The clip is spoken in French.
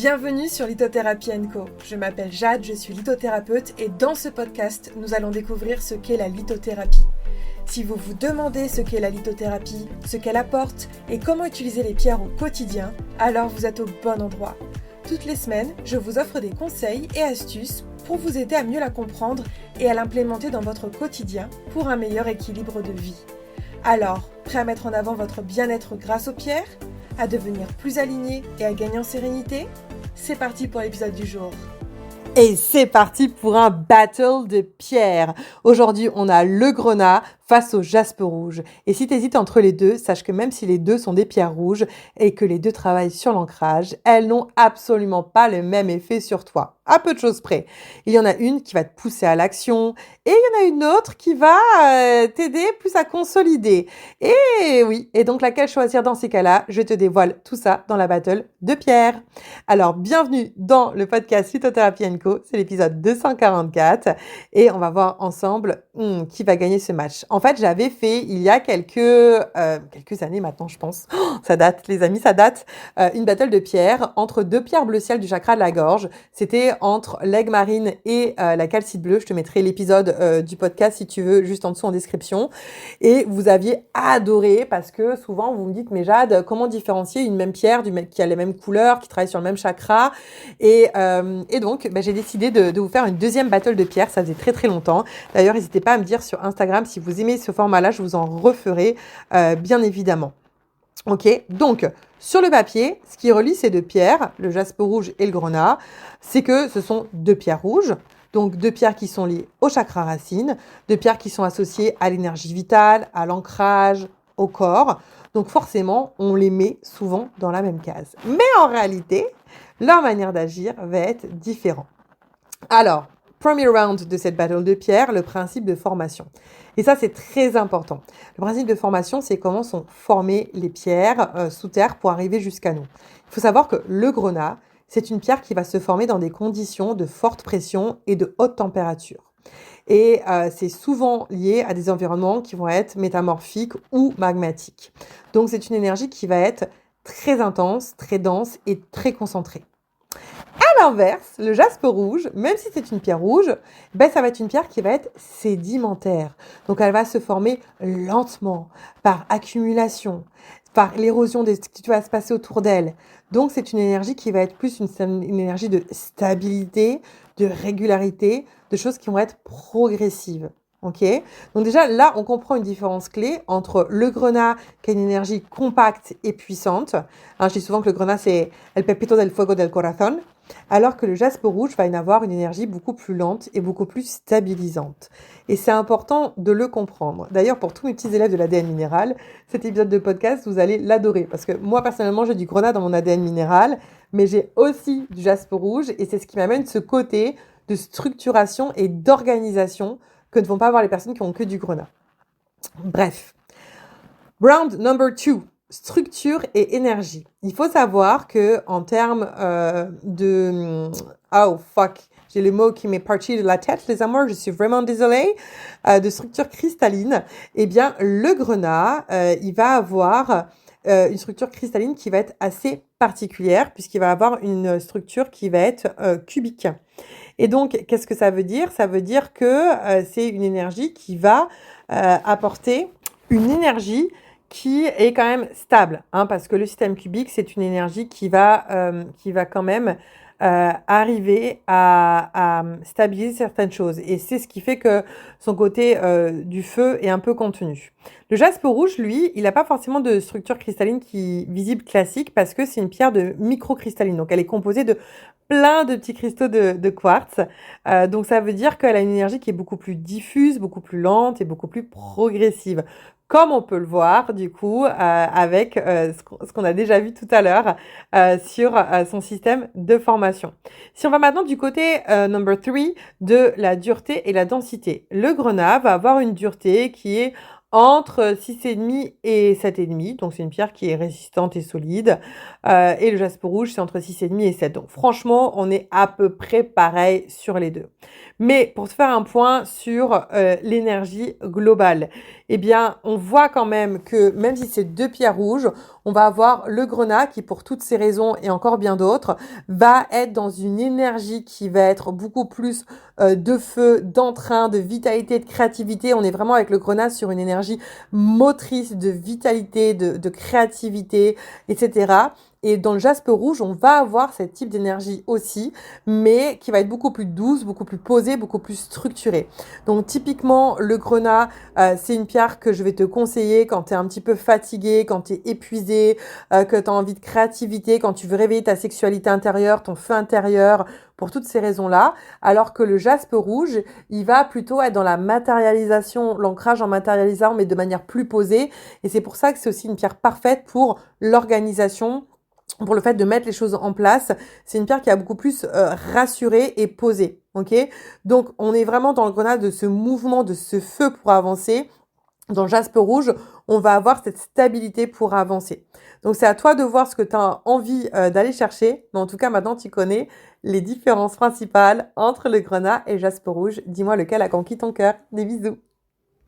Bienvenue sur Lithothérapie & Co. Je m'appelle Jade, je suis lithothérapeute et dans ce podcast, nous allons découvrir ce qu'est la lithothérapie. Si vous vous demandez ce qu'est la lithothérapie, ce qu'elle apporte et comment utiliser les pierres au quotidien, alors vous êtes au bon endroit. Toutes les semaines, je vous offre des conseils et astuces pour vous aider à mieux la comprendre et à l'implémenter dans votre quotidien pour un meilleur équilibre de vie. Alors, prêt à mettre en avant votre bien-être grâce aux pierres ? À devenir plus aligné et à gagner en sérénité ? C'est parti pour l'épisode du jour. Et c'est parti pour un battle de pierres. Aujourd'hui, on a le grenat face au jaspe rouge. Et si tu hésites entre les deux, sache que même si les deux sont des pierres rouges et que les deux travaillent sur l'ancrage, elles n'ont absolument pas le même effet sur toi. À peu de choses près. Il y en a une qui va te pousser à l'action et il y en a une autre qui va t'aider plus à consolider. Et oui, et donc laquelle choisir dans ces cas-là? Je te dévoile tout ça dans la battle de pierres. Alors, bienvenue dans le podcast Lithothérapie & Co. C'est l'épisode 244 et on va voir ensemble qui va gagner ce match. En fait, j'avais fait il y a quelques années maintenant, je pense. Ça date, les amis, ça date. Une battle de pierres entre deux pierres bleu ciel du chakra de la gorge. C'était entre l'aigle marine et la calcite bleue. Je te mettrai l'épisode du podcast si tu veux, juste en dessous en description. Et vous aviez adoré parce que souvent vous me dites, mais Jade, comment différencier une même pierre qui a les mêmes couleurs, qui travaille sur le même chakra? Et donc, j'ai décidé de vous faire une deuxième battle de pierres. Ça faisait très très longtemps. D'ailleurs, n'hésitez pas à me dire sur Instagram si vous aimez ce format-là, je vous en referai bien évidemment. Ok, donc sur le papier, ce qui relie ces deux pierres, le jaspe rouge et le grenat, c'est que ce sont deux pierres rouges, donc deux pierres qui sont liées au chakra racine, deux pierres qui sont associées à l'énergie vitale, à l'ancrage, au corps. Donc forcément, on les met souvent dans la même case. Mais en réalité, leur manière d'agir va être différente. Alors, premier round de cette battle de pierres, le principe de formation. Et ça, c'est très important. Le principe de formation, c'est comment sont formées les pierres sous terre pour arriver jusqu'à nous. Il faut savoir que le grenat, c'est une pierre qui va se former dans des conditions de forte pression et de haute température. Et c'est souvent lié à des environnements qui vont être métamorphiques ou magmatiques. Donc, c'est une énergie qui va être très intense, très dense et très concentrée. À l'inverse, le jaspe rouge, même si c'est une pierre rouge, ça va être une pierre qui va être sédimentaire. Donc, elle va se former lentement, par accumulation, par l'érosion de ce qui va se passer autour d'elle. Donc, c'est une énergie qui va être plus une énergie de stabilité, de régularité, de choses qui vont être progressives. Ok, donc déjà là on comprend une différence clé entre le grenat qui a une énergie compacte et puissante. Je dis souvent que le grenat c'est el pepito del fuego del corazón, alors que le jaspe rouge va y avoir une énergie beaucoup plus lente et beaucoup plus stabilisante. Et c'est important de le comprendre. D'ailleurs, pour tous mes petits élèves de l'ADN minéral, cet épisode de podcast, vous allez l'adorer. Parce que moi, personnellement, j'ai du grenat dans mon ADN minéral, mais j'ai aussi du jaspe rouge. Et c'est ce qui m'amène ce côté de structuration et d'organisation que ne vont pas avoir les personnes qui ont que du grenat. Bref. Round number 2. Structure et énergie. Il faut savoir que en termes j'ai le mot qui m'est parti de la tête, les amours, je suis vraiment désolée, de structure cristalline, eh bien, le grenat, il va avoir une structure cristalline qui va être assez particulière, puisqu'il va avoir une structure qui va être cubique. Et donc, qu'est-ce que ça veut dire? Ça veut dire que c'est une énergie qui va apporter une énergie qui est quand même stable, parce que le système cubique, c'est une énergie qui va quand même arriver à stabiliser certaines choses. Et c'est ce qui fait que son côté du feu est un peu contenu. Le jaspe rouge, lui, il n'a pas forcément de structure cristalline visible classique parce que c'est une pierre de microcristalline. Donc, elle est composée de plein de petits cristaux de quartz. Donc, ça veut dire qu'elle a une énergie qui est beaucoup plus diffuse, beaucoup plus lente et beaucoup plus progressive. Comme on peut le voir, du coup, avec ce qu'on a déjà vu tout à l'heure sur son système de formation. Si on va maintenant du côté number 3 de la dureté et la densité. Le grenat va avoir une dureté qui est entre 6,5 et 7,5. Donc, c'est une pierre qui est résistante et solide. Et le jaspe rouge, c'est entre 6,5 et 7. Donc, franchement, on est à peu près pareil sur les deux. Mais pour te faire un point sur l'énergie globale, eh bien, on voit quand même que même si c'est deux pierres rouges, on va avoir le grenat qui, pour toutes ces raisons et encore bien d'autres, va être dans une énergie qui va être beaucoup plus de feu, d'entrain, de vitalité, de créativité. On est vraiment avec le grenat sur une énergie motrice de vitalité, de créativité, etc. Et dans le jaspe rouge, on va avoir ce type d'énergie aussi, mais qui va être beaucoup plus douce, beaucoup plus posée, beaucoup plus structurée. Donc typiquement, le grenat, c'est une pierre que je vais te conseiller quand tu es un petit peu fatigué, quand tu es épuisé, que tu as envie de créativité, quand tu veux réveiller ta sexualité intérieure, ton feu intérieur, pour toutes ces raisons-là. Alors que le jaspe rouge, il va plutôt être dans la matérialisation, l'ancrage en matérialisant, mais de manière plus posée. Et c'est pour ça que c'est aussi une pierre parfaite pour l'organisation, pour le fait de mettre les choses en place. C'est une pierre qui a beaucoup plus rassuré et posé. Ok. Donc, on est vraiment dans le grenat de ce mouvement, de ce feu pour avancer. Dans le jaspe rouge, on va avoir cette stabilité pour avancer. Donc, c'est à toi de voir ce que tu as envie d'aller chercher. Mais en tout cas, maintenant, tu connais les différences principales entre le grenat et le jaspe rouge. Dis-moi lequel a conquis ton cœur. Des bisous.